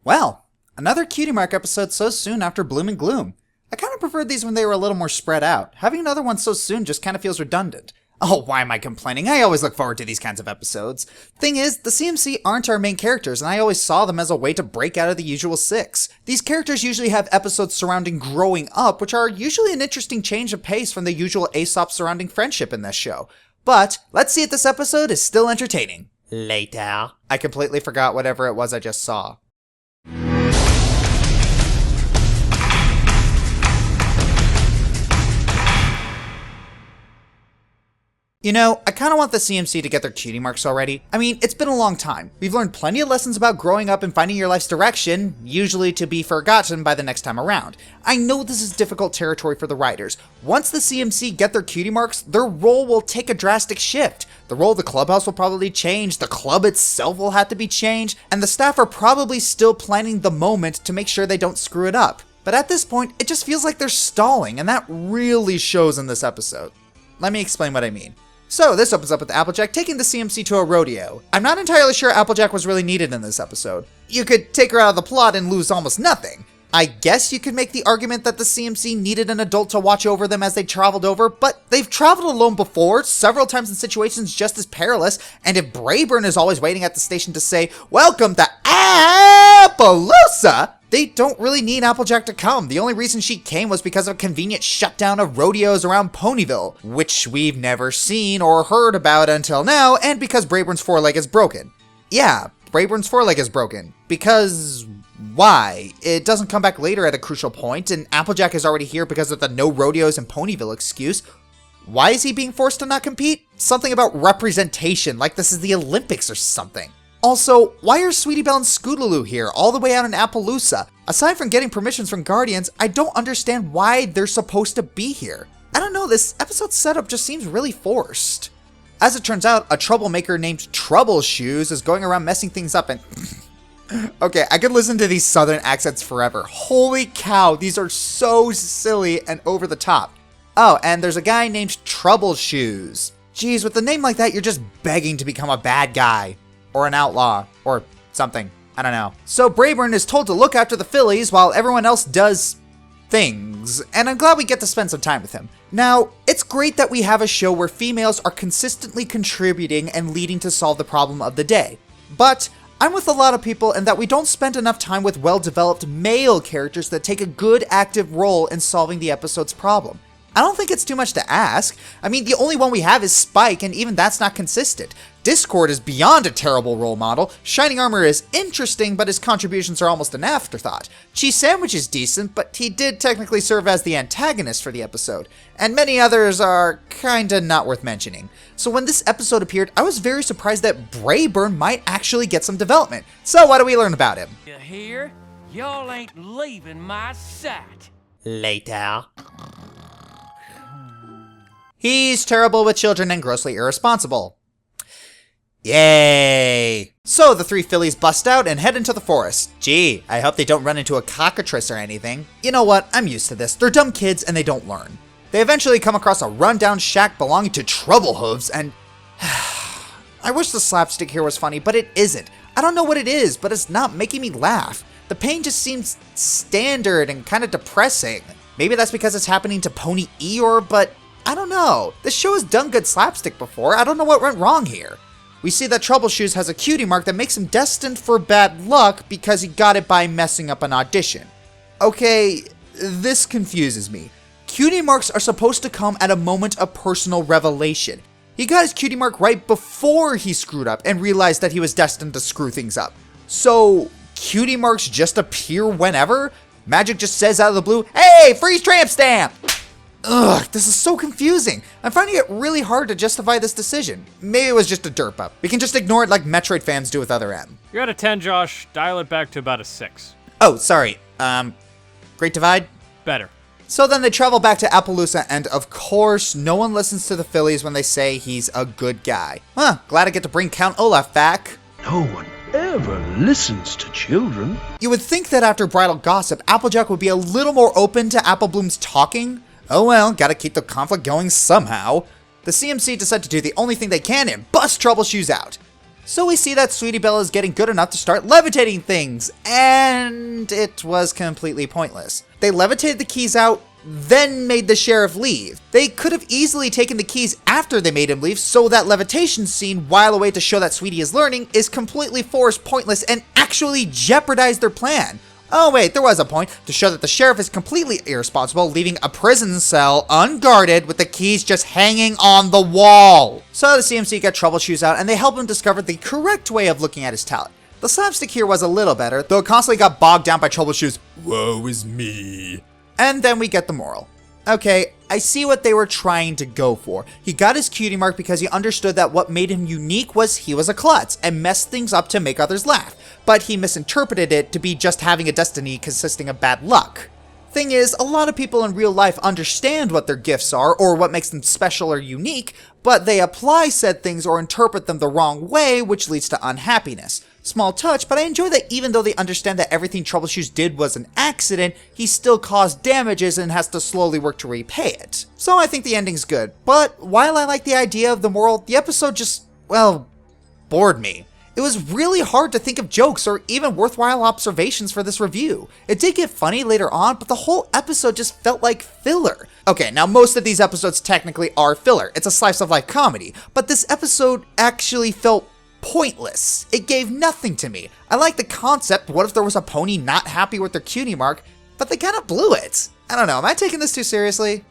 Well, another Cutie Mark episode so soon after Bloom and Gloom. I kind of preferred these when they were a little more spread out. Having another one so soon just kind of feels redundant. Oh, why am I complaining? I always look forward to these kinds of episodes. Thing is, the CMC aren't our main characters, and I always saw them as a way to break out of the usual six. These characters usually have episodes surrounding growing up, which are usually an interesting change of pace from the usual Aesop surrounding friendship in this show. But, let's see if this episode is still entertaining. Later. I completely forgot whatever it was I just saw. You know, I kinda want the CMC to get their cutie marks already. I mean, it's been a long time. We've learned plenty of lessons about growing up and finding your life's direction, usually to be forgotten by the next time around. I know this is difficult territory for the writers. Once the CMC get their cutie marks, their role will take a drastic shift. The role of the clubhouse will probably change, the club itself will have to be changed, and the staff are probably still planning the moment to make sure they don't screw it up. But at this point, it just feels like they're stalling, and that really shows in this episode. Let me explain what I mean. So, this opens up with Applejack taking the CMC to a rodeo. I'm not entirely sure Applejack was really needed in this episode. You could take her out of the plot and lose almost nothing. I guess you could make the argument that the CMC needed an adult to watch over them as they traveled over, but they've traveled alone before, several times in situations just as perilous, and if Brayburn is always waiting at the station to say, "Welcome to Appleloosa," they don't really need Applejack to come. The only reason she came was because of a convenient shutdown of rodeos around Ponyville, which we've never seen or heard about until now, and because Brayburn's foreleg is broken. Yeah, Brayburn's foreleg is broken. Because why? It doesn't come back later at a crucial point, and Applejack is already here because of the no rodeos in Ponyville excuse. Why is he being forced to not compete? Something about representation, like this is the Olympics or something. Also, why are Sweetie Belle and Scootaloo here, all the way out in Appleloosa? Aside from getting permissions from Guardians, I don't understand why they're supposed to be here. I don't know, this episode's setup just seems really forced. As it turns out, a troublemaker named Troubleshoes is going around messing things up and... Okay, I could listen to these southern accents forever. Holy cow, these are so silly and over the top. Oh, and there's a guy named Troubleshoes. Geez, with a name like that, you're just begging to become a bad guy. Or an outlaw, or something. I don't know. So Brayburn is told to look after the fillies while everyone else does things, and I'm glad we get to spend some time with him. Now, it's great that we have a show where females are consistently contributing and leading to solve the problem of the day. But I'm with a lot of people in that we don't spend enough time with well-developed male characters that take a good active role in solving the episode's problem. I don't think it's too much to ask. I mean, the only one we have is Spike, and even that's not consistent. Discord is beyond a terrible role model. Shining Armor is interesting, but his contributions are almost an afterthought. Cheese Sandwich is decent, but he did technically serve as the antagonist for the episode. And many others are kinda not worth mentioning. So when this episode appeared, I was very surprised that Brayburn might actually get some development. So what do we learn about him? You hear? Y'all ain't leaving my sight. Later. He's terrible with children and grossly irresponsible. Yay! So the three fillies bust out and head into the forest. Gee, I hope they don't run into a cockatrice or anything. You know what? I'm used to this. They're dumb kids and they don't learn. They eventually come across a rundown shack belonging to Troublehooves and... I wish the slapstick here was funny, but it isn't. I don't know what it is, but it's not making me laugh. The pain just seems standard and kind of depressing. Maybe that's because it's happening to Pony Eeyore, but... I don't know. This show has done good slapstick before. I don't know what went wrong here. We see that Troubleshoes has a cutie mark that makes him destined for bad luck because he got it by messing up an audition. Okay, this confuses me. Cutie marks are supposed to come at a moment of personal revelation. He got his cutie mark right before he screwed up and realized that he was destined to screw things up. So, cutie marks just appear whenever? Magic just says out of the blue, "Hey, freeze tramp stamp!" Ugh, this is so confusing. I'm finding it really hard to justify this decision. Maybe it was just a derp up. We can just ignore it like Metroid fans do with Other M. You're at a 10, Josh. Dial it back to about a 6. Oh, sorry. Great Divide? Better. So then they travel back to Appleloosa, and of course, no one listens to the fillies when they say he's a good guy. Huh, glad I get to bring Count Olaf back. No one ever listens to children. You would think that after Bridal Gossip, Applejack would be a little more open to Applebloom's talking. Oh well, gotta keep the conflict going somehow. The CMC decide to do the only thing they can and bust Troubleshoes out. So we see that Sweetie Belle is getting good enough to start levitating things, and it was completely pointless. They levitated the keys out, then made the sheriff leave. They could have easily taken the keys after they made him leave, so that levitation scene, while a way to show that Sweetie is learning, is completely forced, pointless, and actually jeopardized their plan. Oh wait, there was a point, to show that the sheriff is completely irresponsible, leaving a prison cell unguarded with the keys just hanging on the wall. So the CMC get troubleshoots out and they help him discover the correct way of looking at his talent. The slapstick here was a little better, though it constantly got bogged down by troubleshoots. Woe is me. And then we get the moral. Okay, I see what they were trying to go for. He got his cutie mark because he understood that what made him unique was he was a klutz and messed things up to make others laugh, but he misinterpreted it to be just having a destiny consisting of bad luck. Thing is, a lot of people in real life understand what their gifts are or what makes them special or unique, but they apply said things or interpret them the wrong way, which leads to unhappiness. Small touch, but I enjoy that even though they understand that everything Troubleshoots did was an accident, he still caused damages and has to slowly work to repay it. So I think the ending's good, but while I like the idea of the moral, the episode just, well, bored me. It was really hard to think of jokes or even worthwhile observations for this review. It did get funny later on, but the whole episode just felt like filler. Okay, now most of these episodes technically are filler. It's a slice of life comedy, but this episode actually felt pointless. It gave nothing to me. I like the concept, what if there was a pony not happy with their cutie mark, but they kind of blew it. I don't know, am I taking this too seriously?